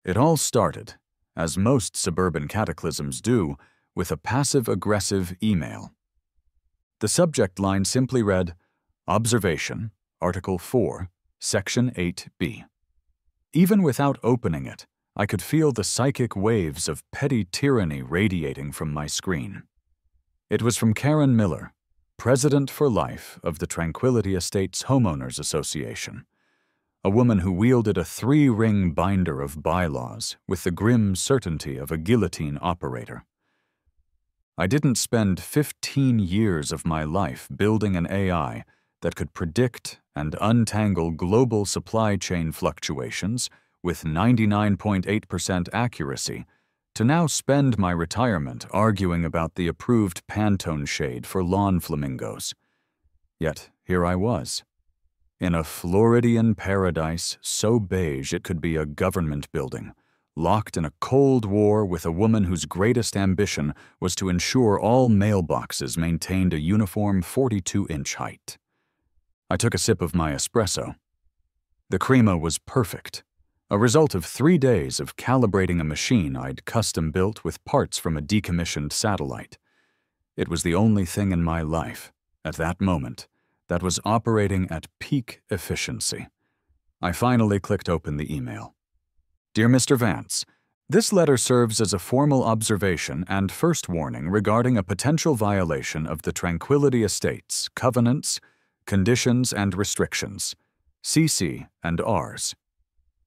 It all started, as most suburban cataclysms do, with a passive-aggressive email. The subject line simply read, Observation, Article 4, Section 8b. Even without opening it, I could feel the psychic waves of petty tyranny radiating from my screen. It was from Karen Miller, President for Life of the Tranquility Estates Homeowners Association, a woman who wielded a 3-ring binder of bylaws with the grim certainty of a guillotine operator. I didn't spend 15 years of my life building an AI that could predict and untangle global supply chain fluctuations with 99.8% accuracy to now spend my retirement arguing about the approved Pantone shade for lawn flamingos. Yet here I was, in a Floridian paradise so beige it could be a government building, locked in a Cold War with a woman whose greatest ambition was to ensure all mailboxes maintained a uniform 42-inch height. I took a sip of my espresso. The crema was perfect, a result of 3 days of calibrating a machine I'd custom-built with parts from a decommissioned satellite. It was the only thing in my life, at that moment, that was operating at peak efficiency. I finally clicked open the email. Dear Mr. Vance, this letter serves as a formal observation and first warning regarding a potential violation of the Tranquility Estates, covenants, conditions, and restrictions, CC and Rs.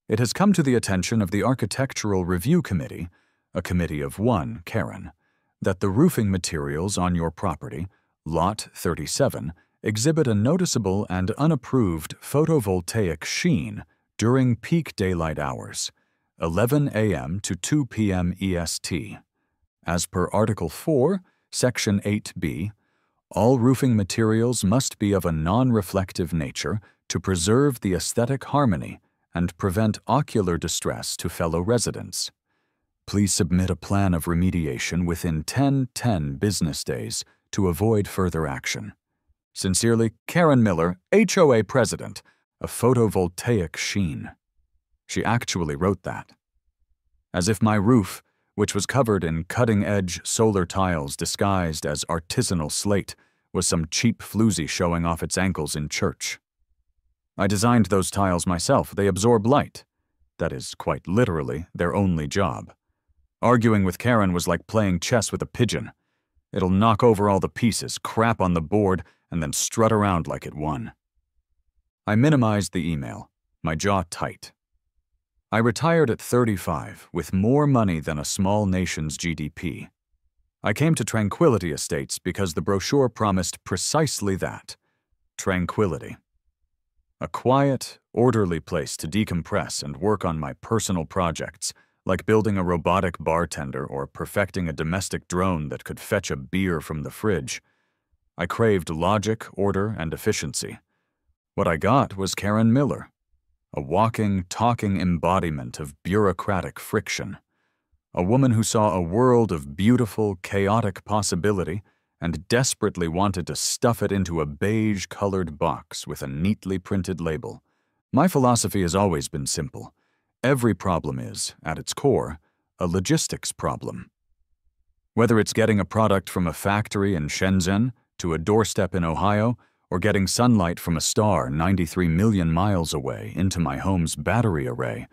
It has come to the attention of the Architectural Review Committee, a committee of 1, Karen, that the roofing materials on your property, Lot 37, exhibit a noticeable and unapproved photovoltaic sheen during peak daylight hours, 11 a.m. to 2 p.m. EST. As per Article 4, Section 8b, all roofing materials must be of a non-reflective nature to preserve the aesthetic harmony and prevent ocular distress to fellow residents. Please submit a plan of remediation within 10 business days to avoid further action. Sincerely, Karen Miller, HOA President, a photovoltaic sheen. She actually wrote that. As if my roof, which was covered in cutting-edge solar tiles disguised as artisanal slate, was some cheap floozy showing off its ankles in church. I designed those tiles myself. They absorb light. That is, quite literally, their only job. Arguing with Karen was like playing chess with a pigeon. It'll knock over all the pieces, crap on the board, and then strut around like it won. I minimized the email, my jaw tight. I retired at 35 with more money than a small nation's GDP. I came to Tranquility Estates because the brochure promised precisely that, tranquility. A quiet, orderly place to decompress and work on my personal projects, like building a robotic bartender or perfecting a domestic drone that could fetch a beer from the fridge. I craved logic, order, and efficiency. What I got was Karen Miller, a walking, talking embodiment of bureaucratic friction. A woman who saw a world of beautiful, chaotic possibility and desperately wanted to stuff it into a beige-colored box with a neatly printed label. My philosophy has always been simple. Every problem is, at its core, a logistics problem. Whether it's getting a product from a factory in Shenzhen to a doorstep in Ohio, or getting sunlight from a star 93 million miles away into my home's battery array,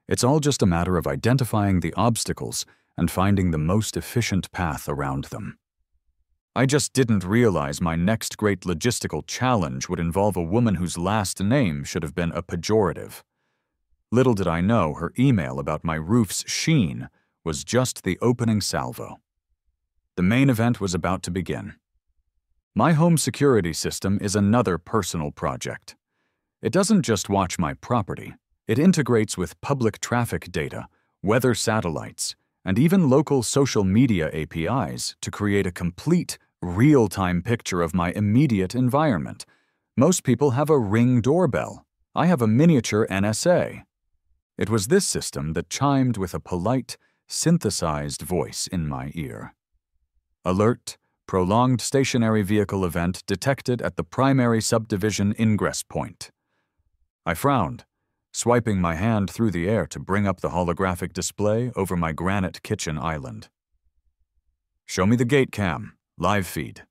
it's all just a matter of identifying the obstacles and finding the most efficient path around them. I just didn't realize my next great logistical challenge would involve a woman whose last name should have been a pejorative. Little did I know her email about my roof's sheen was just the opening salvo. The main event was about to begin. My home security system is another personal project. It doesn't just watch my property. It integrates with public traffic data, weather satellites, and even local social media APIs to create a complete, real-time picture of my immediate environment. Most people have a Ring doorbell. I have a miniature NSA. It was this system that chimed with a polite, synthesized voice in my ear. Alert, prolonged stationary vehicle event detected at the primary subdivision ingress point. I frowned, swiping my hand through the air to bring up the holographic display over my granite kitchen island. "Show me the gate cam, live feed."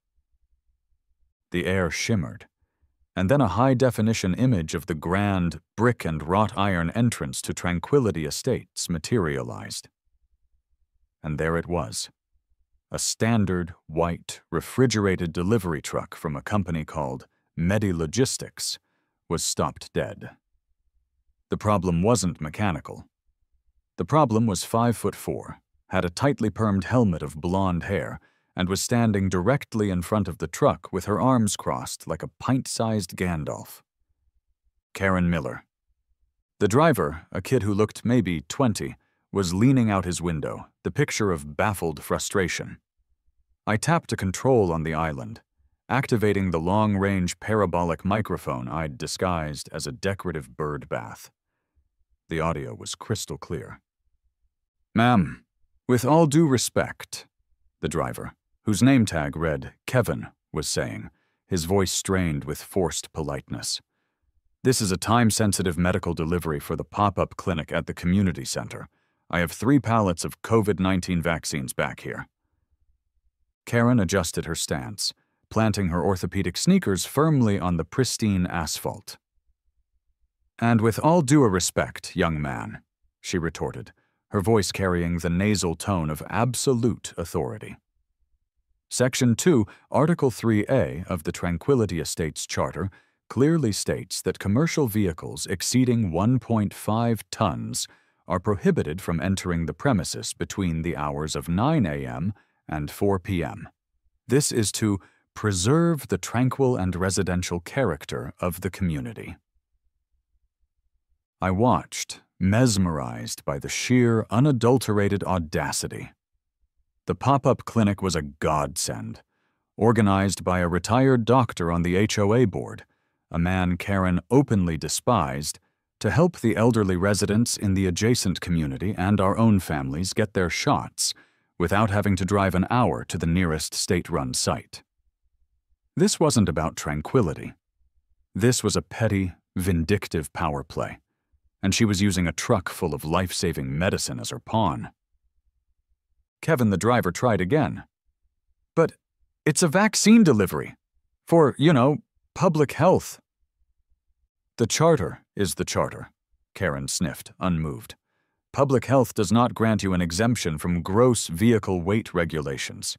The air shimmered, and then a high-definition image of the grand brick and wrought iron entrance to Tranquility Estates materialized. And there it was. A standard, white, refrigerated delivery truck from a company called Medi Logistics was stopped dead. The problem wasn't mechanical. The problem was 5'4", had a tightly permed helmet of blonde hair, and was standing directly in front of the truck with her arms crossed like a pint-sized Gandalf. Karen Miller. The driver, a kid who looked maybe 20, was leaning out his window, the picture of baffled frustration. I tapped a control on the island, activating the long-range parabolic microphone I'd disguised as a decorative bird bath. The audio was crystal clear. "Ma'am, with all due respect," the driver, whose name tag read Kevin, was saying, his voice strained with forced politeness. "This is a time-sensitive medical delivery for the pop-up clinic at the community center. I have 3 pallets of COVID-19 vaccines back here." Karen adjusted her stance, planting her orthopedic sneakers firmly on the pristine asphalt. "And with all due respect, young man," she retorted, her voice carrying the nasal tone of absolute authority. Section 2, Article 3A of the Tranquility Estates Charter clearly states that commercial vehicles exceeding 1.5 tons are prohibited from entering the premises between the hours of 9 a.m. and 4 p.m. This is to preserve the tranquil and residential character of the community. I watched, mesmerized by the sheer, unadulterated audacity. The pop-up clinic was a godsend, organized by a retired doctor on the HOA board, a man Karen openly despised, to help the elderly residents in the adjacent community and our own families get their shots without having to drive an hour to the nearest state-run site. This wasn't about tranquility. This was a petty, vindictive power play, and she was using a truck full of life-saving medicine as her pawn. Kevin, the driver, tried again. "But it's a vaccine delivery. For, public health." "The charter is the charter," Karen sniffed, unmoved. "Public health does not grant you an exemption from gross vehicle weight regulations.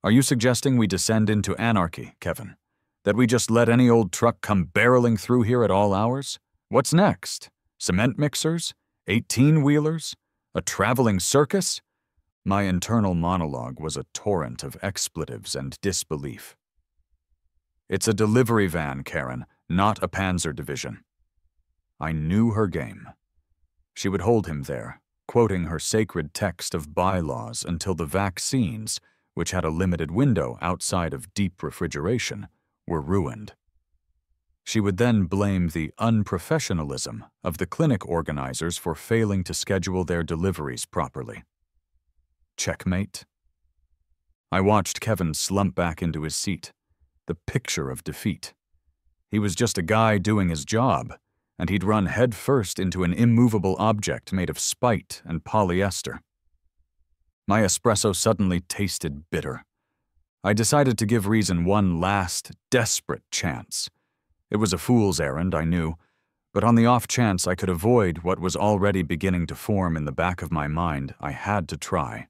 Are you suggesting we descend into anarchy, Kevin? That we just let any old truck come barreling through here at all hours? What's next? Cement mixers? 18-wheelers? A traveling circus?" My internal monologue was a torrent of expletives and disbelief. "It's a delivery van, Karen, not a panzer division." I knew her game. She would hold him there, quoting her sacred text of bylaws until the vaccines, which had a limited window outside of deep refrigeration, were ruined. She would then blame the unprofessionalism of the clinic organizers for failing to schedule their deliveries properly. Checkmate. I watched Kevin slump back into his seat, the picture of defeat. He was just a guy doing his job, and he'd run headfirst into an immovable object made of spite and polyester. My espresso suddenly tasted bitter. I decided to give reason one last, desperate chance. It was a fool's errand, I knew, but on the off chance I could avoid what was already beginning to form in the back of my mind, I had to try.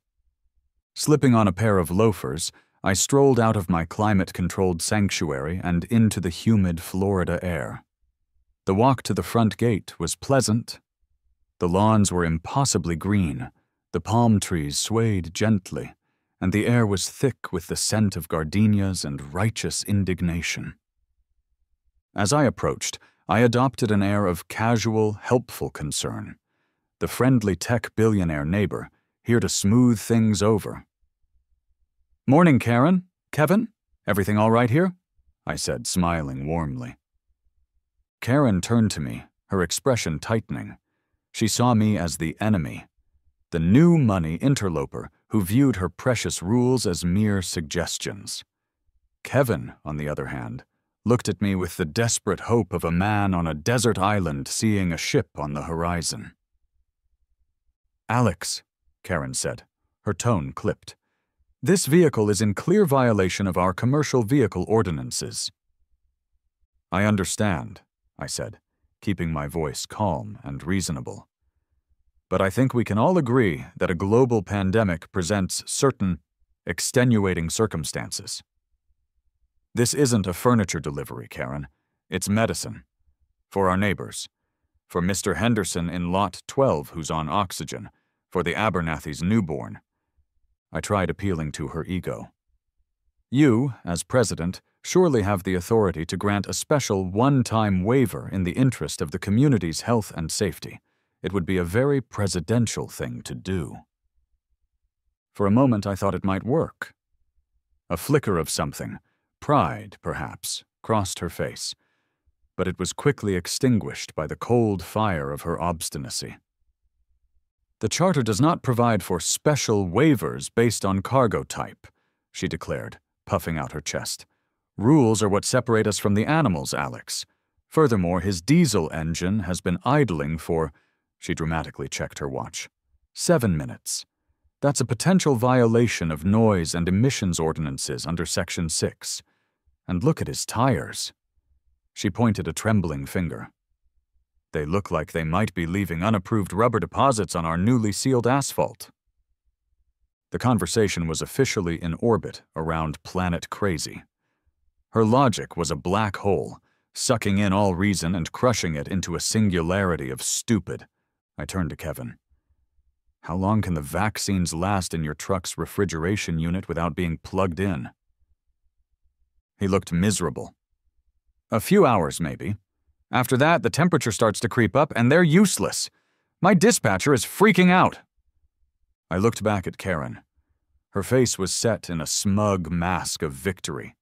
Slipping on a pair of loafers, I strolled out of my climate-controlled sanctuary and into the humid Florida air. The walk to the front gate was pleasant. The lawns were impossibly green, the palm trees swayed gently, and the air was thick with the scent of gardenias and righteous indignation. As I approached, I adopted an air of casual, helpful concern, the friendly tech billionaire neighbor, here to smooth things over. "Morning, Karen. Kevin? Everything all right here?" I said, smiling warmly. Karen turned to me, her expression tightening. She saw me as the enemy, the new money interloper who viewed her precious rules as mere suggestions. Kevin, on the other hand, looked at me with the desperate hope of a man on a desert island seeing a ship on the horizon. "Alex," Karen said, her tone clipped, "this vehicle is in clear violation of our commercial vehicle ordinances." "I understand," I said, keeping my voice calm and reasonable. "But I think we can all agree that a global pandemic presents certain extenuating circumstances. This isn't a furniture delivery, Karen. It's medicine. For our neighbors. For Mr. Henderson in Lot 12 who's on oxygen. For the Abernathy's newborn." I tried appealing to her ego. "You, as president, surely have the authority to grant a special one-time waiver in the interest of the community's health and safety. It would be a very presidential thing to do." For a moment I thought it might work. A flicker of something, pride perhaps, crossed her face, but it was quickly extinguished by the cold fire of her obstinacy. "The Charter does not provide for special waivers based on cargo type," she declared, puffing out her chest. "Rules are what separate us from the animals, Alex. Furthermore, his diesel engine has been idling for," she dramatically checked her watch, "7 minutes. That's a potential violation of noise and emissions ordinances under Section 6. And look at his tires." She pointed a trembling finger. "They look like they might be leaving unapproved rubber deposits on our newly sealed asphalt." The conversation was officially in orbit around Planet Crazy. Her logic was a black hole, sucking in all reason and crushing it into a singularity of stupid. I turned to Kevin. "How long can the vaccines last in your truck's refrigeration unit without being plugged in?" He looked miserable. "A few hours, maybe. After that, the temperature starts to creep up, and they're useless. My dispatcher is freaking out." I looked back at Karen. Her face was set in a smug mask of victory.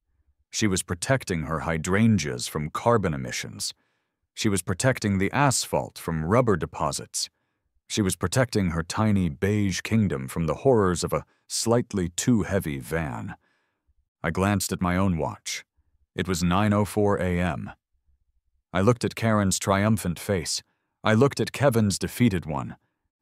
She was protecting her hydrangeas from carbon emissions. She was protecting the asphalt from rubber deposits. She was protecting her tiny beige kingdom from the horrors of a slightly too heavy van. I glanced at my own watch. It was 9:04 a.m. I looked at Karen's triumphant face. I looked at Kevin's defeated one.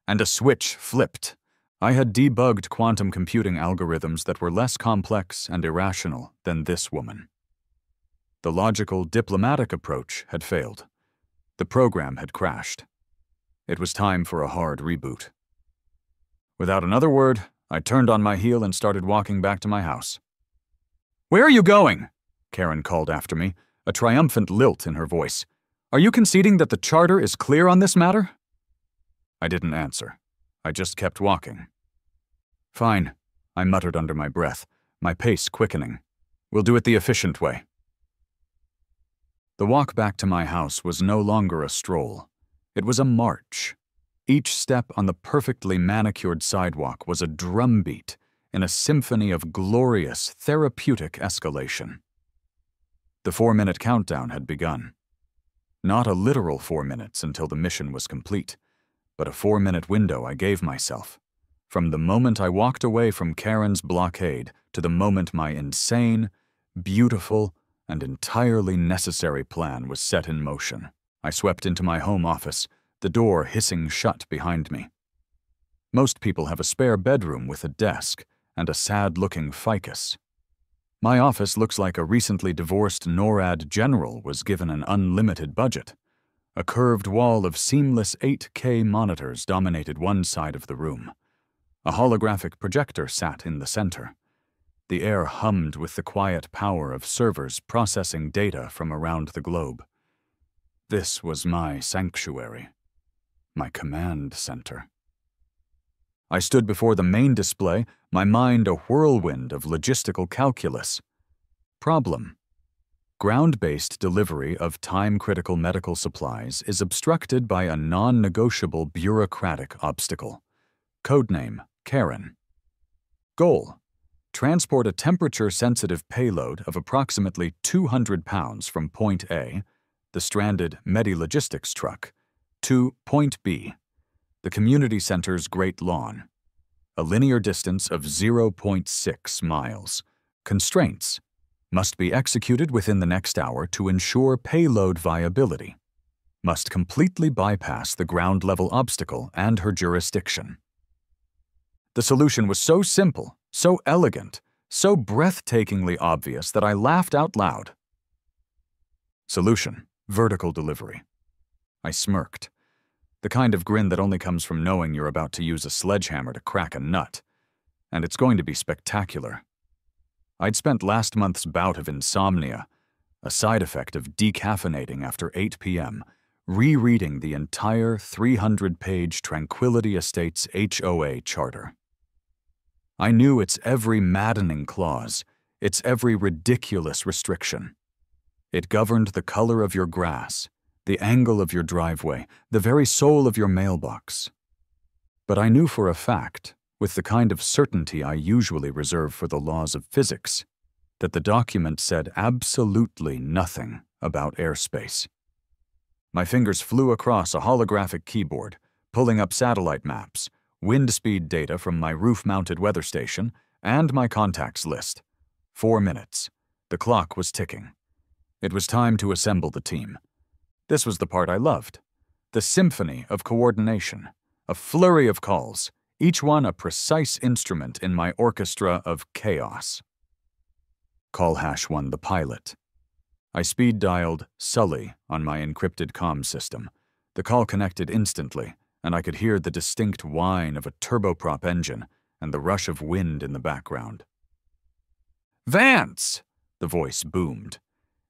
And a switch flipped. I had debugged quantum computing algorithms that were less complex and irrational than this woman. The logical, diplomatic approach had failed. The program had crashed. It was time for a hard reboot. Without another word, I turned on my heel and started walking back to my house. "Where are you going?" Karen called after me, a triumphant lilt in her voice. "Are you conceding that the Charter is clear on this matter?" I didn't answer. I just kept walking. "Fine," I muttered under my breath, my pace quickening. "We'll do it the efficient way." The walk back to my house was no longer a stroll. It was a march. Each step on the perfectly manicured sidewalk was a drumbeat in a symphony of glorious, therapeutic escalation. The 4-minute countdown had begun. Not a literal 4 minutes until the mission was complete, but a 4-minute window I gave myself. From the moment I walked away from Karen's blockade to the moment my insane, beautiful, and entirely necessary plan was set in motion, I swept into my home office, the door hissing shut behind me. Most people have a spare bedroom with a desk and a sad-looking ficus. My office looks like a recently divorced NORAD general was given an unlimited budget. A curved wall of seamless 8K monitors dominated one side of the room. A holographic projector sat in the center. The air hummed with the quiet power of servers processing data from around the globe. This was my sanctuary, my command center. I stood before the main display, my mind a whirlwind of logistical calculus. Problem: ground-based delivery of time-critical medical supplies is obstructed by a non-negotiable bureaucratic obstacle. Codename: Karen. Goal: transport a temperature-sensitive payload of approximately 200 pounds from Point A, the stranded Medi-Logistics truck, to Point B, the community center's Great Lawn, a linear distance of 0.6 miles. Constraints: Must be executed within the next hour to ensure payload viability. Must completely bypass the ground-level obstacle and her jurisdiction. The solution was so simple, so elegant, so breathtakingly obvious that I laughed out loud. Solution: vertical delivery. I smirked. The kind of grin that only comes from knowing you're about to use a sledgehammer to crack a nut. And it's going to be spectacular. I'd spent last month's bout of insomnia, a side effect of decaffeinating after 8 p.m., rereading the entire 300-page Tranquility Estates HOA charter. I knew its every maddening clause, its every ridiculous restriction. It governed the color of your grass, the angle of your driveway, the very soul of your mailbox. But I knew for a fact, with the kind of certainty I usually reserve for the laws of physics, that the document said absolutely nothing about airspace. My fingers flew across a holographic keyboard, pulling up satellite maps, wind speed data from my roof-mounted weather station, and my contacts list. 4 minutes. The clock was ticking. It was time to assemble the team. This was the part I loved. The symphony of coordination, a flurry of calls, each one a precise instrument in my orchestra of chaos. Call #1 the pilot. I speed-dialed Sully on my encrypted comm system. The call connected instantly, and I could hear the distinct whine of a turboprop engine and the rush of wind in the background. "Vance!" the voice boomed.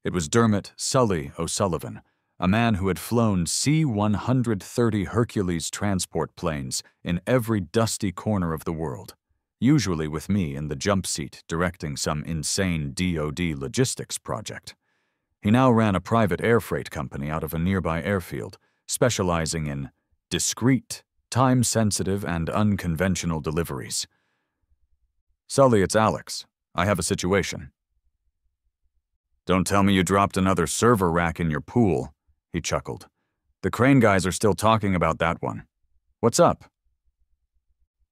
It was Dermot Sully O'Sullivan, a man who had flown C-130 Hercules transport planes in every dusty corner of the world, usually with me in the jump seat directing some insane DoD logistics project. He now ran a private air freight company out of a nearby airfield, specializing in discreet, time-sensitive, and unconventional deliveries. "Sully, it's Alex. I have a situation." "Don't tell me you dropped another server rack in your pool," he chuckled. "The crane guys are still talking about that one. What's up?"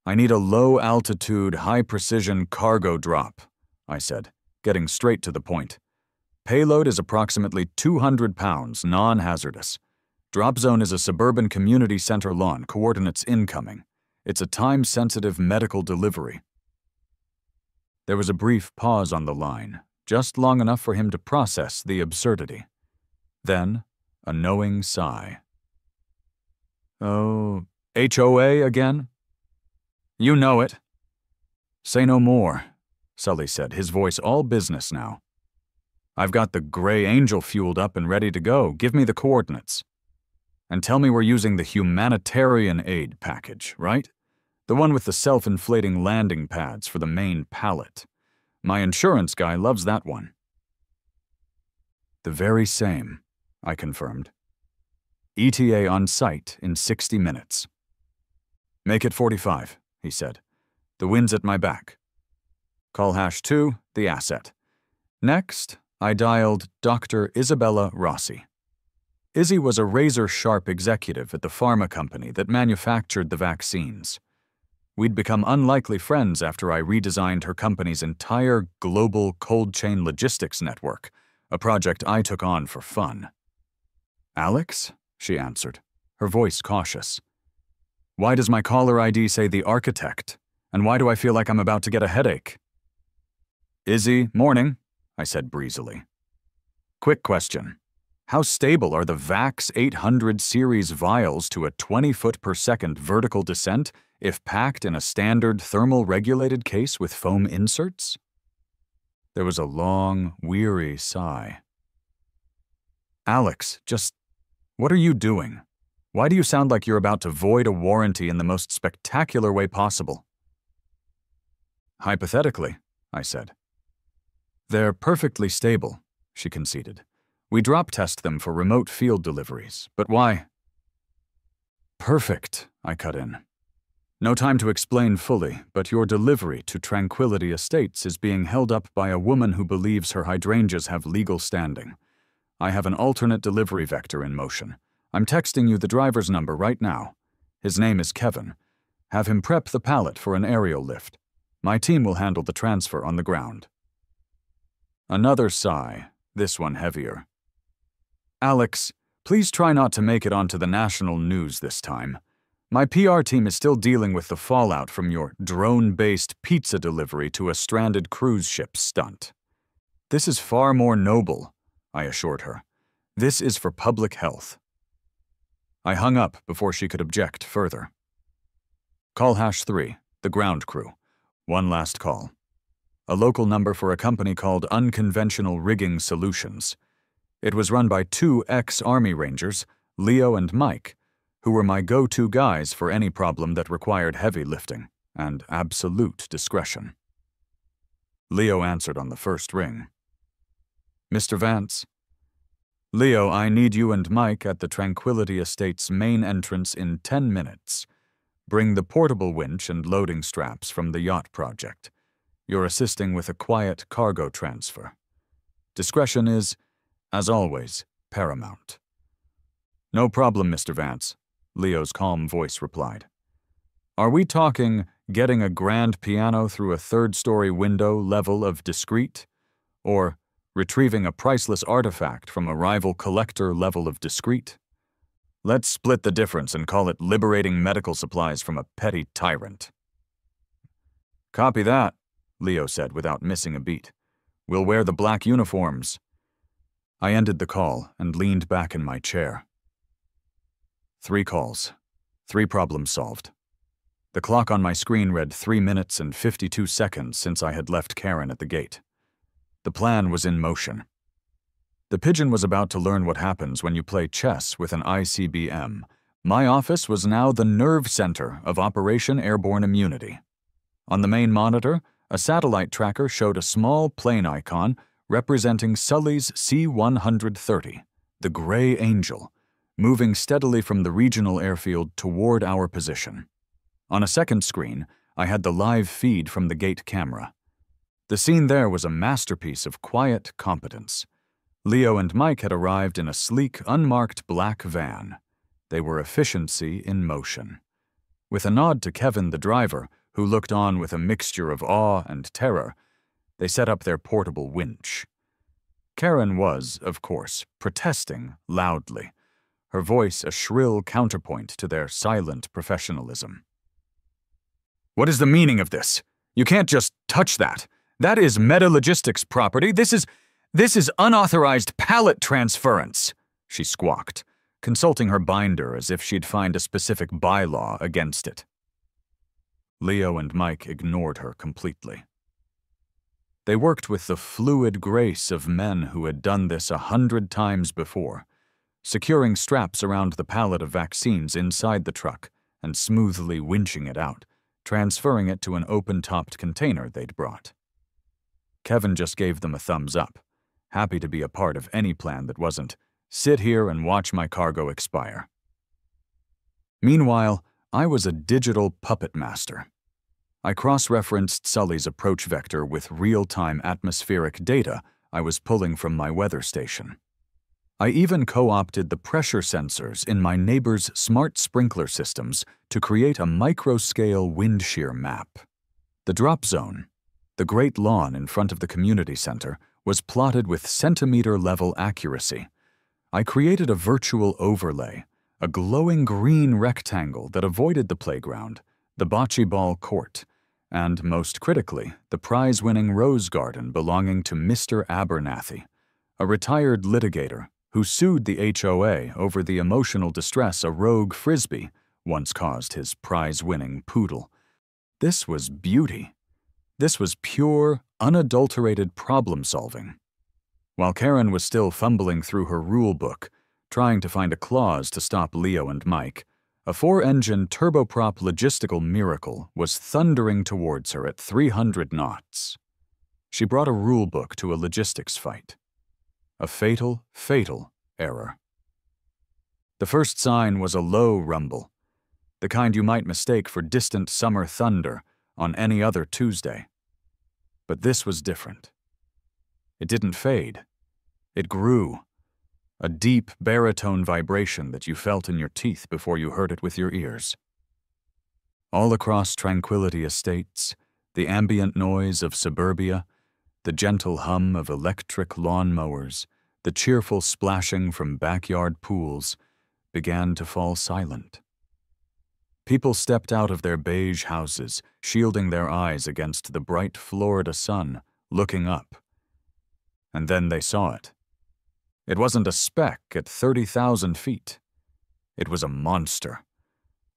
"I need a low-altitude, high-precision cargo drop," I said, getting straight to the point. "Payload is approximately 200 pounds, non-hazardous. Drop zone is a suburban community center lawn, coordinates incoming. It's a time-sensitive medical delivery." There was a brief pause on the line, just long enough for him to process the absurdity. Then, a knowing sigh. "Oh, HOA again?" "You know it." "Say no more," Sully said, his voice all business now. "I've got the Gray Angel fueled up and ready to go. Give me the coordinates. And tell me we're using the humanitarian aid package, right? The one with the self-inflating landing pads for the main pallet. My insurance guy loves that one." "The very same," I confirmed. "ETA on site in 60 minutes. "Make it 45, he said. "The wind's at my back." Call #2, the asset. Next, I dialed Dr. Isabella Rossi. Izzy was a razor-sharp executive at the pharma company that manufactured the vaccines. We'd become unlikely friends after I redesigned her company's entire global cold chain logistics network, a project I took on for fun. "Alex?" she answered, her voice cautious. "Why does my caller ID say the architect? And why do I feel like I'm about to get a headache?" "Izzy, morning," I said breezily. "Quick question. How stable are the VAX 800 series vials to a 20-foot-per-second vertical descent if packed in a standard thermal-regulated case with foam inserts?" There was a long, weary sigh. "Alex, just what are you doing? Why do you sound like you're about to void a warranty in the most spectacular way possible?" "Hypothetically," I said. "They're perfectly stable," she conceded. "We drop test them for remote field deliveries, but why?" "Perfect," I cut in. "No time to explain fully, but your delivery to Tranquility Estates is being held up by a woman who believes her hydrangeas have legal standing. I have an alternate delivery vector in motion. I'm texting you the driver's number right now. His name is Kevin. Have him prep the pallet for an aerial lift. My team will handle the transfer on the ground." Another sigh, this one heavier. Alex, please try not to make it onto the national news this time. My PR team is still dealing with the fallout from your drone-based pizza delivery to a stranded cruise ship stunt. This is far more noble, I assured her. This is for public health. I hung up before she could object further. Call #3, the ground crew. One last call. A local number for a company called Unconventional Rigging Solutions. It was run by 2 ex-Army Rangers, Leo and Mike, who were my go-to guys for any problem that required heavy lifting and absolute discretion. Leo answered on the first ring. Mr. Vance? Leo, I need you and Mike at the Tranquility Estate's main entrance in 10 minutes. Bring the portable winch and loading straps from the yacht project. You're assisting with a quiet cargo transfer. Discretion is, as always, paramount. No problem, Mr. Vance, Leo's calm voice replied. Are we talking getting a grand piano through a third-story window level of discreet? Or retrieving a priceless artifact from a rival collector level of discreet? Let's split the difference and call it liberating medical supplies from a petty tyrant. Copy that, Leo said without missing a beat. We'll wear the black uniforms. I ended the call and leaned back in my chair. 3 calls. 3 problems solved. The clock on my screen read 3 minutes and 52 seconds since I had left Karen at the gate. The plan was in motion. The pigeon was about to learn what happens when you play chess with an ICBM. My office was now the nerve center of Operation Airborne Immunity. On the main monitor, a satellite tracker showed a small plane icon representing Sully's C-130, the Gray Angel, moving steadily from the regional airfield toward our position. On a second screen, I had the live feed from the gate camera. The scene there was a masterpiece of quiet competence. Leo and Mike had arrived in a sleek, unmarked black van. They were efficiency in motion. With a nod to Kevin, the driver, who looked on with a mixture of awe and terror, they set up their portable winch. Karen was, of course, protesting loudly, her voice a shrill counterpoint to their silent professionalism. What is the meaning of this? You can't just touch that. That is meta-logistics property. This is unauthorized pallet transference, she squawked, consulting her binder as if she'd find a specific bylaw against it. Leo and Mike ignored her completely. They worked with the fluid grace of men who had done this 100 times before, securing straps around the pallet of vaccines inside the truck and smoothly winching it out, transferring it to an open-topped container they'd brought. Kevin just gave them a thumbs up, happy to be a part of any plan that wasn't, sit here and watch my cargo expire. Meanwhile, I was a digital puppet master. I cross-referenced Sully's approach vector with real-time atmospheric data I was pulling from my weather station. I even co-opted the pressure sensors in my neighbor's smart sprinkler systems to create a micro-scale wind shear map. The drop zone, the great lawn in front of the community center, was plotted with centimeter-level accuracy. I created a virtual overlay, a glowing green rectangle that avoided the playground, the bocce ball court, and, most critically, the prize-winning rose garden belonging to Mr. Abernathy, a retired litigator who sued the HOA over the emotional distress a rogue frisbee once caused his prize-winning poodle. This was beauty. This was pure, unadulterated problem-solving. While Karen was still fumbling through her rule book, trying to find a clause to stop Leo and Mike, a 4-engine turboprop logistical miracle was thundering towards her at 300 knots. She brought a rule book to a logistics fight. A fatal, fatal error. The first sign was a low rumble, the kind you might mistake for distant summer thunder on any other Tuesday. But this was different. It didn't fade. It grew. A deep baritone vibration that you felt in your teeth before you heard it with your ears. All across Tranquility Estates, the ambient noise of suburbia, The gentle hum of electric lawnmowers, the cheerful splashing from backyard pools, began to fall silent. People stepped out of their beige houses, shielding their eyes against the bright Florida sun, looking up. And then they saw it. It wasn't a speck at 30,000 feet. It was a monster.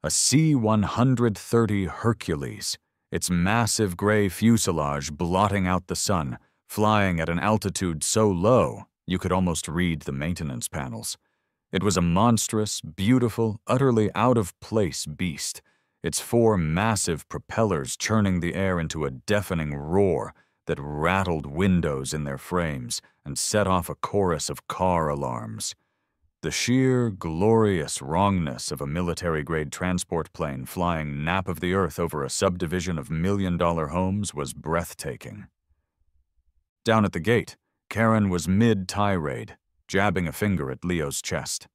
A C-130 Hercules, its massive gray fuselage blotting out the sun, flying at an altitude so low you could almost read the maintenance panels. It was a monstrous, beautiful, utterly out-of-place beast, its 4 massive propellers churning the air into a deafening roar that rattled windows in their frames and set off a chorus of car alarms. The sheer, glorious wrongness of a military-grade transport plane flying nap of the earth over a subdivision of million-dollar homes was breathtaking. Down at the gate, Karen was mid-tirade, jabbing a finger at Leo's chest.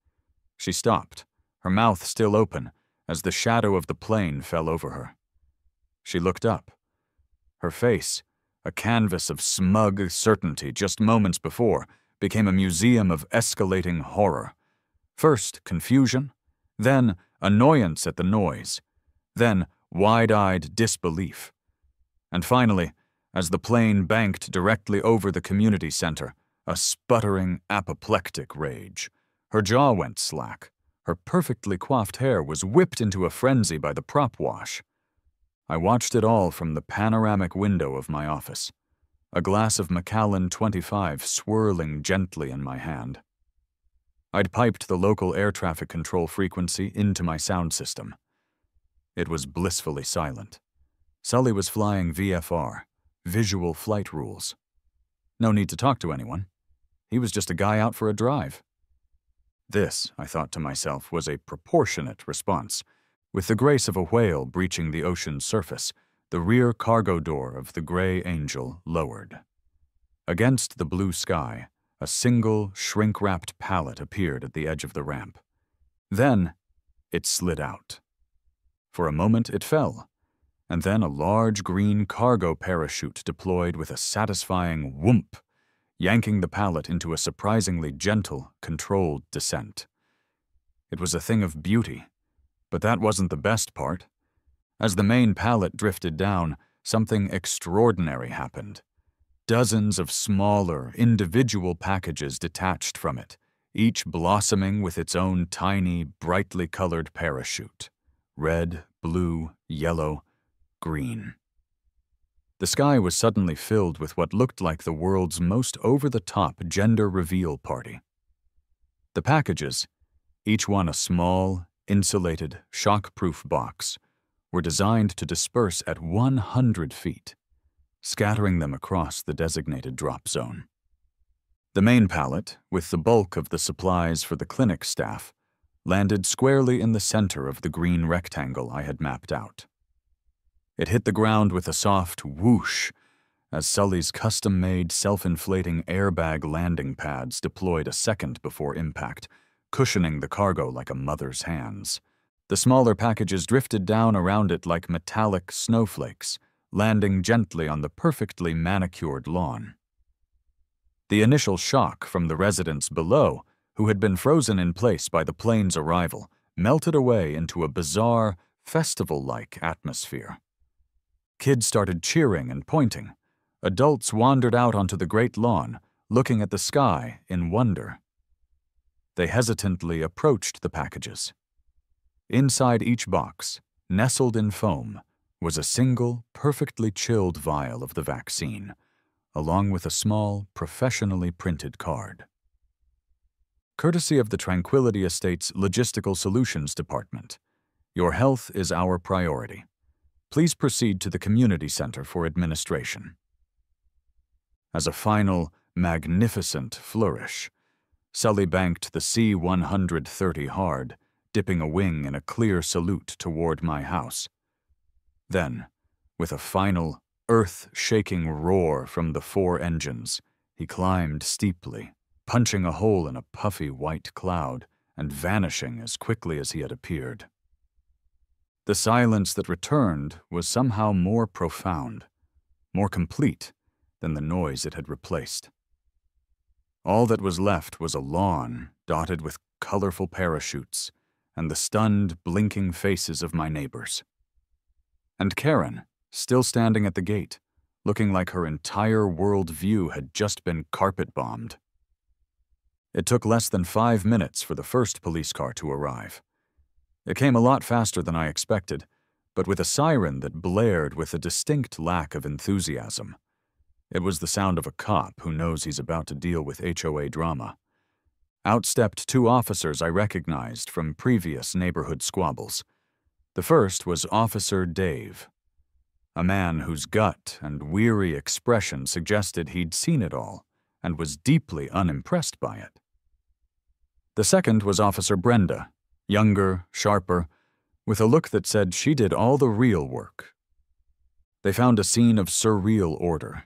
She stopped, her mouth still open, as the shadow of the plane fell over her. She looked up. Her face, a canvas of smug certainty just moments before, became a museum of escalating horror. First, confusion, then annoyance at the noise, then wide-eyed disbelief. And finally, as the plane banked directly over the community center, a sputtering, apoplectic rage. Her jaw went slack. Her perfectly coiffed hair was whipped into a frenzy by the prop wash. I watched it all from the panoramic window of my office, a glass of Macallan 25 swirling gently in my hand. I'd piped the local air traffic control frequency into my sound system. It was blissfully silent. Sully was flying VFR, visual flight rules. No need to talk to anyone. He was just a guy out for a drive. This, I thought to myself, was a proportionate response. With the grace of a whale breaching the ocean's surface, the rear cargo door of the Gray Angel lowered. Against the blue sky, a single, shrink-wrapped pallet appeared at the edge of the ramp. Then, it slid out. For a moment, it fell, and then a large green cargo parachute deployed with a satisfying whoomp, yanking the pallet into a surprisingly gentle, controlled descent. It was a thing of beauty, but that wasn't the best part. As the main pallet drifted down, something extraordinary happened. Dozens of smaller, individual packages detached from it, each blossoming with its own tiny, brightly colored parachute. Red, blue, yellow, green. The sky was suddenly filled with what looked like the world's most over-the-top gender reveal party. The packages, each one a small, insulated, shock-proof box, were designed to disperse at 100 feet, scattering them across the designated drop zone. The main pallet, with the bulk of the supplies for the clinic staff, landed squarely in the center of the green rectangle I had mapped out. It hit the ground with a soft whoosh as Sully's custom-made, self-inflating airbag landing pads deployed a second before impact, cushioning the cargo like a mother's hands. The smaller packages drifted down around it like metallic snowflakes, landing gently on the perfectly manicured lawn. The initial shock from the residents below, who had been frozen in place by the plane's arrival, melted away into a bizarre, festival-like atmosphere. Kids started cheering and pointing. Adults wandered out onto the great lawn, looking at the sky in wonder. They hesitantly approached the packages. Inside each box, nestled in foam, was a single, perfectly chilled vial of the vaccine, along with a small, professionally printed card. Courtesy of the Tranquility Estates Logistical Solutions Department, your health is our priority. Please proceed to the community center for administration. As a final, magnificent flourish, Sully banked the C-130 hard, dipping a wing in a clear salute toward my house. Then, with a final, earth-shaking roar from the 4 engines, he climbed steeply, punching a hole in a puffy white cloud and vanishing as quickly as he had appeared. The silence that returned was somehow more profound, more complete than the noise it had replaced. All that was left was a lawn dotted with colorful parachutes and the stunned, blinking faces of my neighbors. And Karen, still standing at the gate, looking like her entire world view had just been carpet-bombed. It took less than 5 minutes for the first police car to arrive. It came a lot faster than I expected, but with a siren that blared with a distinct lack of enthusiasm. It was the sound of a cop who knows he's about to deal with HOA drama. Out stepped 2 officers I recognized from previous neighborhood squabbles. The first was Officer Dave, a man whose gut and weary expression suggested he'd seen it all and was deeply unimpressed by it. The second was Officer Brenda, younger, sharper, with a look that said she did all the real work. They found a scene of surreal order.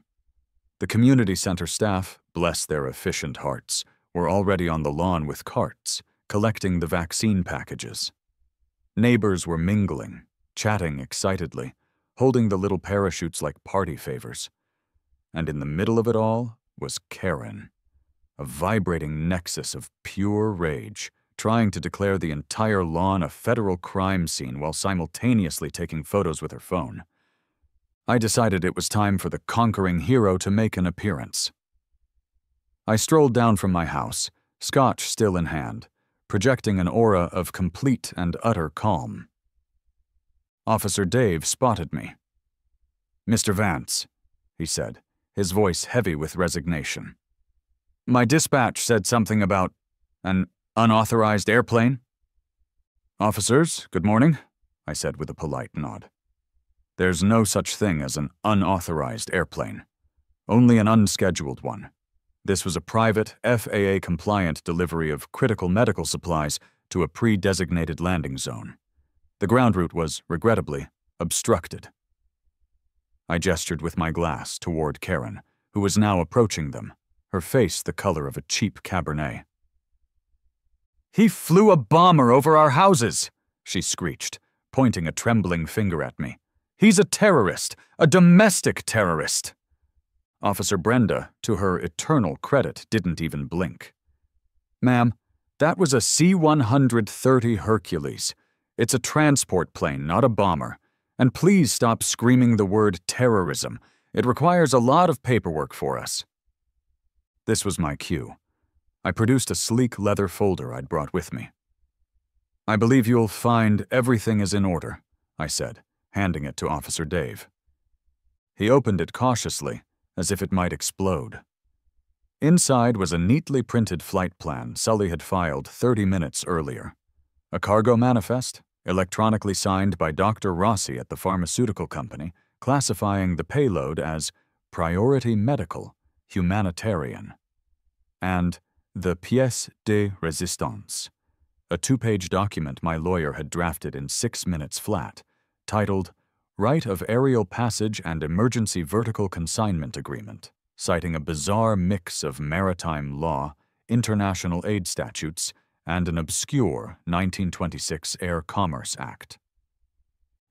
The community center staff, bless their efficient hearts, were already on the lawn with carts, collecting the vaccine packages. Neighbors were mingling, chatting excitedly, holding the little parachutes like party favors. And in the middle of it all was Karen, a vibrating nexus of pure rage, trying to declare the entire lawn a federal crime scene while simultaneously taking photos with her phone. I decided it was time for the conquering hero to make an appearance. I strolled down from my house, scotch still in hand, projecting an aura of complete and utter calm. Officer Dave spotted me. "Mr. Vance," he said, his voice heavy with resignation. "My dispatch said something about an unauthorized airplane." "Officers, good morning," I said with a polite nod. "There's no such thing as an unauthorized airplane, only an unscheduled one. This was a private, FAA-compliant delivery of critical medical supplies to a pre-designated landing zone. The ground route was, regrettably, obstructed." I gestured with my glass toward Karen, who was now approaching them, her face the color of a cheap Cabernet. "He flew a bomber over our houses," she screeched, pointing a trembling finger at me. "He's a terrorist, a domestic terrorist." Officer Brenda, to her eternal credit, didn't even blink. "Ma'am, that was a C-130 Hercules. It's a transport plane, not a bomber. And please stop screaming the word terrorism. It requires a lot of paperwork for us." This was my cue. I produced a sleek leather folder I'd brought with me. "I believe you'll find everything is in order," I said, handing it to Officer Dave. He opened it cautiously, as if it might explode. Inside was a neatly printed flight plan Sully had filed 30 minutes earlier. A cargo manifest, electronically signed by Dr. Rossi at the pharmaceutical company, classifying the payload as priority medical, humanitarian, and the pièce de résistance, a 2-page document my lawyer had drafted in 6 minutes flat, titled Right of Aerial Passage and Emergency Vertical Consignment Agreement, citing a bizarre mix of maritime law, international aid statutes, and an obscure 1926 Air Commerce Act.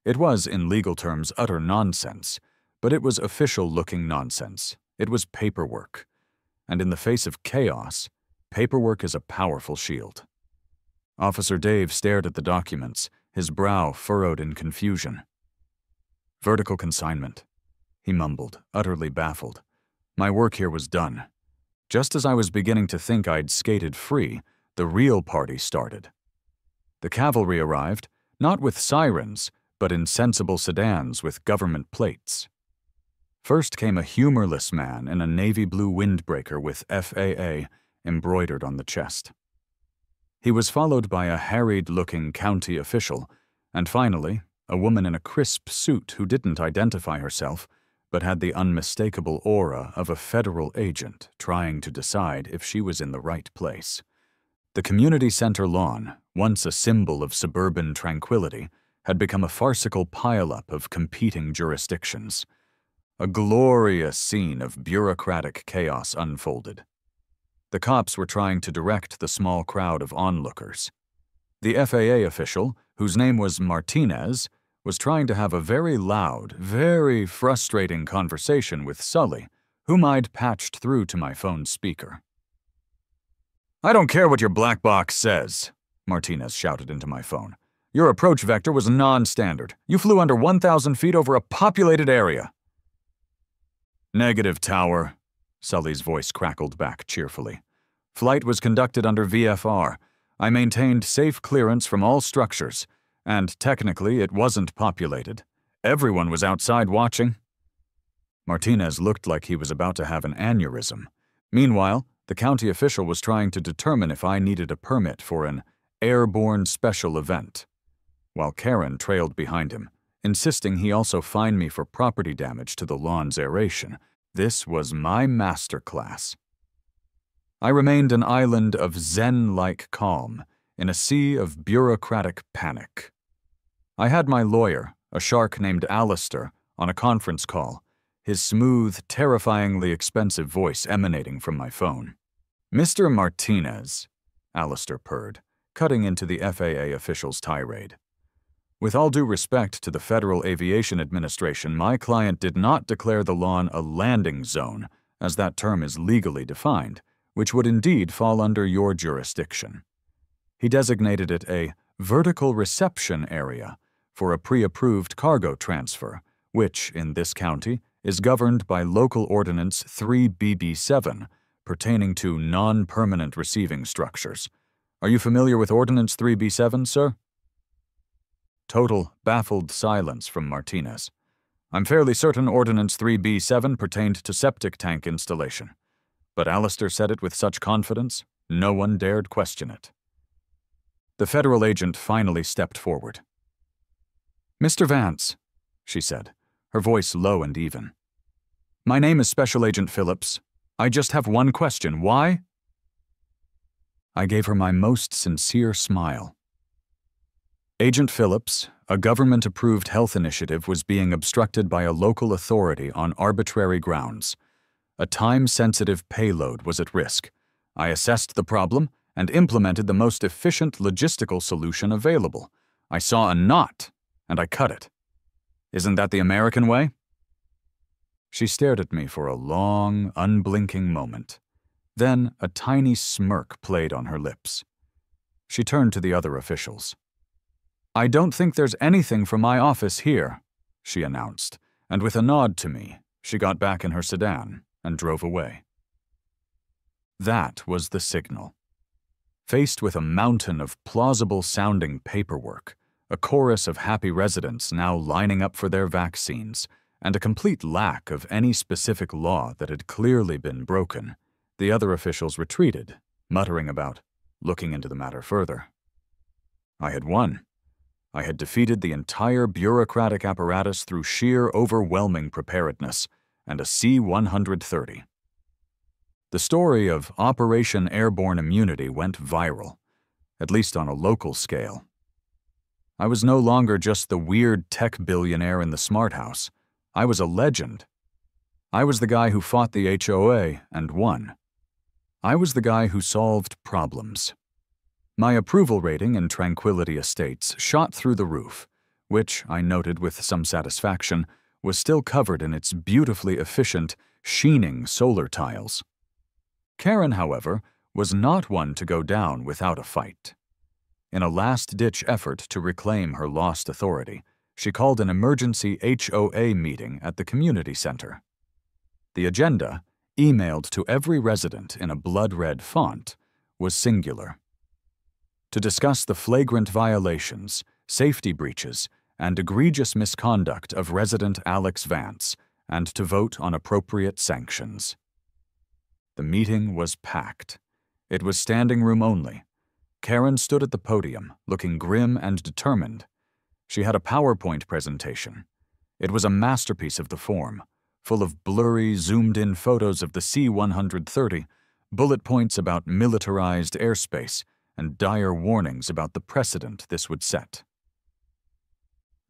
It was, in legal terms, utter nonsense, but it was official-looking nonsense. It was paperwork. And in the face of chaos, paperwork is a powerful shield. Officer Dave stared at the documents, his brow furrowed in confusion. "Vertical consignment," he mumbled, utterly baffled. My work here was done. Just as I was beginning to think I'd skated free, the real party started. The cavalry arrived, not with sirens, but in sensible sedans with government plates. First came a humorless man in a navy blue windbreaker with FAA embroidered on the chest. He was followed by a harried-looking county official, and finally, a woman in a crisp suit who didn't identify herself, but had the unmistakable aura of a federal agent trying to decide if she was in the right place. The community center lawn, once a symbol of suburban tranquility, had become a farcical pileup of competing jurisdictions. A glorious scene of bureaucratic chaos unfolded. The cops were trying to direct the small crowd of onlookers. The FAA official, whose name was Martinez, was trying to have a very loud, very frustrating conversation with Sully, whom I'd patched through to my phone's speaker. "I don't care what your black box says," Martinez shouted into my phone. "Your approach vector was non-standard. You flew under 1,000 feet over a populated area." "Negative, Tower," Sully's voice crackled back cheerfully. "Flight was conducted under VFR. I maintained safe clearance from all structures, and technically it wasn't populated. Everyone was outside watching." Martinez looked like he was about to have an aneurysm. Meanwhile, the county official was trying to determine if I needed a permit for an airborne special event, while Karen trailed behind him, insisting he also fine me for property damage to the lawn's aeration. This was my master class. I remained an island of zen-like calm in a sea of bureaucratic panic. I had my lawyer, a shark named Alistair, on a conference call, his smooth, terrifyingly expensive voice emanating from my phone. "Mr. Martinez," Alistair purred, cutting into the FAA official's tirade. "With all due respect to the Federal Aviation Administration, my client did not declare the lawn a landing zone, as that term is legally defined, which would indeed fall under your jurisdiction. He designated it a vertical reception area for a pre-approved cargo transfer, which, in this county, is governed by Local Ordinance 3BB7, pertaining to non-permanent receiving structures. Are you familiar with Ordinance 3B7, sir?" Total, baffled silence from Martinez. "I'm fairly certain Ordinance 3B7 pertained to septic tank installation. But Alistair said it with such confidence, no one dared question it." The federal agent finally stepped forward. "Mr. Vance," she said, her voice low and even. "My name is Special Agent Phillips. I just have one question. Why?" I gave her my most sincere smile. Agent Phillips, a government-approved health initiative was being obstructed by a local authority on arbitrary grounds. A time-sensitive payload was at risk. I assessed the problem and implemented the most efficient logistical solution available. I saw a knot, and I cut it. Isn't that the American way? She stared at me for a long, unblinking moment. Then a tiny smirk played on her lips. She turned to the other officials. "I don't think there's anything from my office here," she announced, and with a nod to me, she got back in her sedan and drove away. That was the signal. Faced with a mountain of plausible-sounding paperwork, a chorus of happy residents now lining up for their vaccines, and a complete lack of any specific law that had clearly been broken, the other officials retreated, muttering about looking into the matter further. I had won. I had defeated the entire bureaucratic apparatus through sheer overwhelming preparedness and a C-130. The story of Operation Airborne Immunity went viral, at least on a local scale. I was no longer just the weird tech billionaire in the smart house. I was a legend. I was the guy who fought the HOA and won. I was the guy who solved problems. My approval rating in Tranquility Estates shot through the roof, which, I noted with some satisfaction, was still covered in its beautifully efficient, sheening solar tiles. Karen, however, was not one to go down without a fight. In a last-ditch effort to reclaim her lost authority, she called an emergency HOA meeting at the community center. The agenda, emailed to every resident in a blood-red font, was singular. To discuss the flagrant violations, safety breaches, and egregious misconduct of resident Alex Vance, and to vote on appropriate sanctions. The meeting was packed. It was standing room only. Karen stood at the podium, looking grim and determined. She had a PowerPoint presentation. It was a masterpiece of the form, full of blurry, zoomed-in photos of the C-130, bullet points about militarized airspace, and dire warnings about the precedent this would set.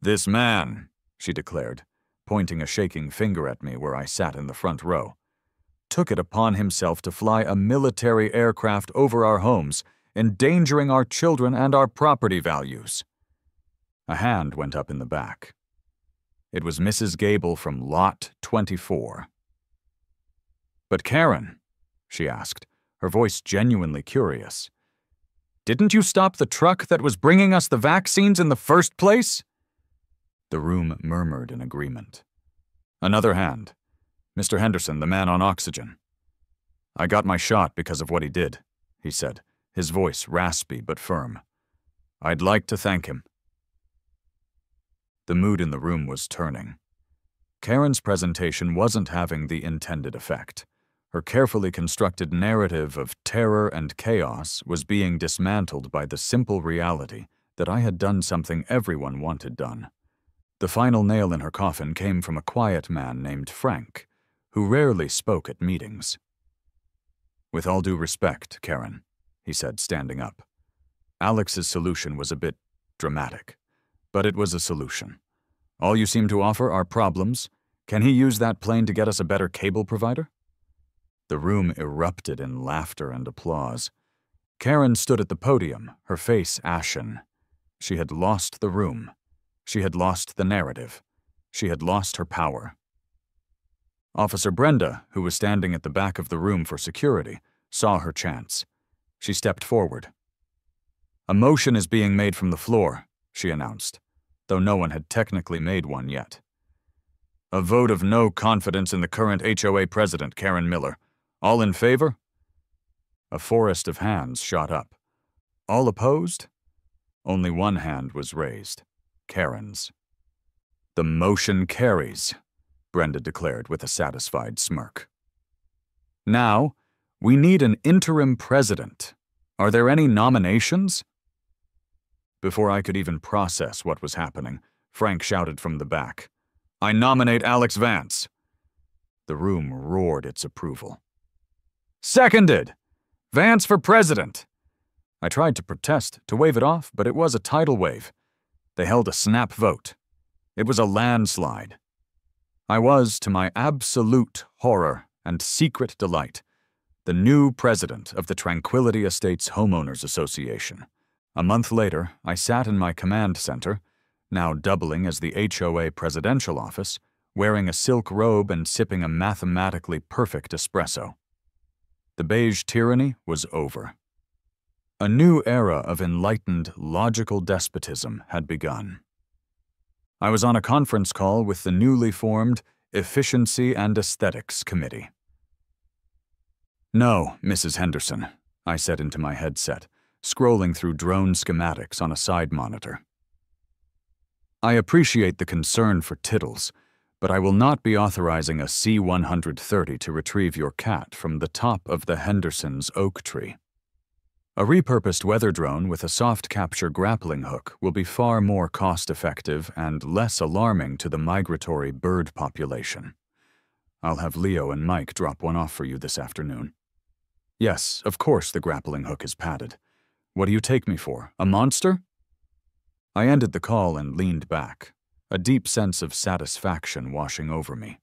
"This man," she declared, pointing a shaking finger at me where I sat in the front row, "took it upon himself to fly a military aircraft over our homes, endangering our children and our property values." A hand went up in the back. It was Mrs. Gable from Lot 24. "But Karen," she asked, her voice genuinely curious, "didn't you stop the truck that was bringing us the vaccines in the first place?" The room murmured in agreement. Another hand. "Mr. Henderson, the man on oxygen." "I got my shot because of what he did," he said, his voice raspy but firm. "I'd like to thank him." The mood in the room was turning. Karen's presentation wasn't having the intended effect. Her carefully constructed narrative of terror and chaos was being dismantled by the simple reality that I had done something everyone wanted done. The final nail in her coffin came from a quiet man named Frank, who rarely spoke at meetings. "With all due respect, Karen," he said, standing up. "Alex's solution was a bit dramatic, but it was a solution. All you seem to offer are problems. Can he use that plane to get us a better cable provider?" The room erupted in laughter and applause. Karen stood at the podium, her face ashen. She had lost the room. She had lost the narrative. She had lost her power. Officer Brenda, who was standing at the back of the room for security, saw her chance. She stepped forward. "A motion is being made from the floor," she announced, though no one had technically made one yet. "A vote of no confidence in the current HOA president, Karen Miller. All in favor?" A forest of hands shot up. All opposed? Only one hand was raised. Karen's. "The motion carries," Brenda declared with a satisfied smirk. "Now, we need an interim president. Are there any nominations?" Before I could even process what was happening, Frank shouted from the back, "I nominate Alex Vance." The room roared its approval. "Seconded! Vance for president!" I tried to protest, to wave it off, but it was a tidal wave. They held a snap vote. It was a landslide. I was, to my absolute horror and secret delight, the new president of the Tranquility Estates Homeowners Association. A month later, I sat in my command center, now doubling as the HOA presidential office, wearing a silk robe and sipping a mathematically perfect espresso. The beige tyranny was over. A new era of enlightened, logical despotism had begun. I was on a conference call with the newly formed Efficiency and Aesthetics Committee. "No, Mrs. Henderson," I said into my headset, scrolling through drone schematics on a side monitor. "I appreciate the concern for tittles, but I will not be authorizing a C-130 to retrieve your cat from the top of the Henderson's oak tree. A repurposed weather drone with a soft capture grappling hook will be far more cost-effective and less alarming to the migratory bird population. I'll have Leo and Mike drop one off for you this afternoon. Yes, of course the grappling hook is padded. What do you take me for, a monster?" I ended the call and leaned back, a deep sense of satisfaction washing over me.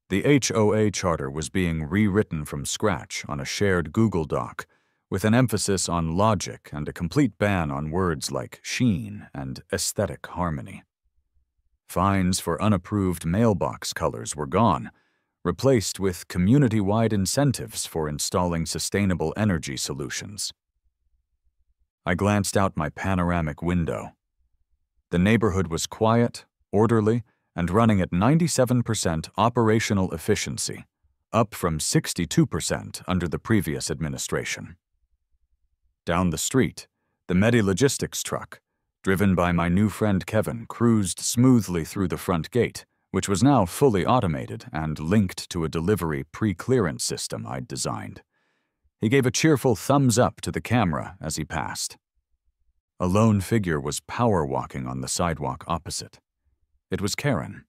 The HOA charter was being rewritten from scratch on a shared Google Doc, with an emphasis on logic and a complete ban on words like sheen and aesthetic harmony. Fines for unapproved mailbox colors were gone, replaced with community-wide incentives for installing sustainable energy solutions. I glanced out my panoramic window. The neighborhood was quiet, orderly, and running at 97% operational efficiency, up from 62% under the previous administration. Down the street, the Medi Logistics truck, driven by my new friend Kevin, cruised smoothly through the front gate, which was now fully automated and linked to a delivery pre-clearance system I'd designed. He gave a cheerful thumbs up to the camera as he passed. A lone figure was power walking on the sidewalk opposite. It was Karen.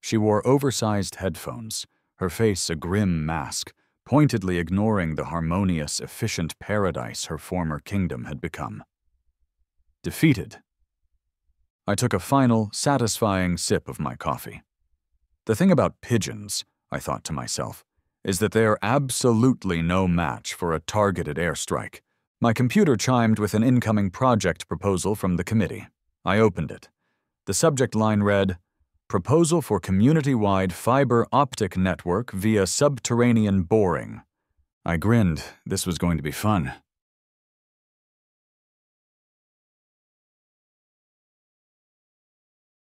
She wore oversized headphones, her face a grim mask, pointedly ignoring the harmonious, efficient paradise her former kingdom had become. Defeated. I took a final, satisfying sip of my coffee. The thing about pigeons, I thought to myself, is that they are absolutely no match for a targeted airstrike. My computer chimed with an incoming project proposal from the committee. I opened it. The subject line read, Proposal for community-wide fiber optic network via subterranean boring. I grinned. This was going to be fun.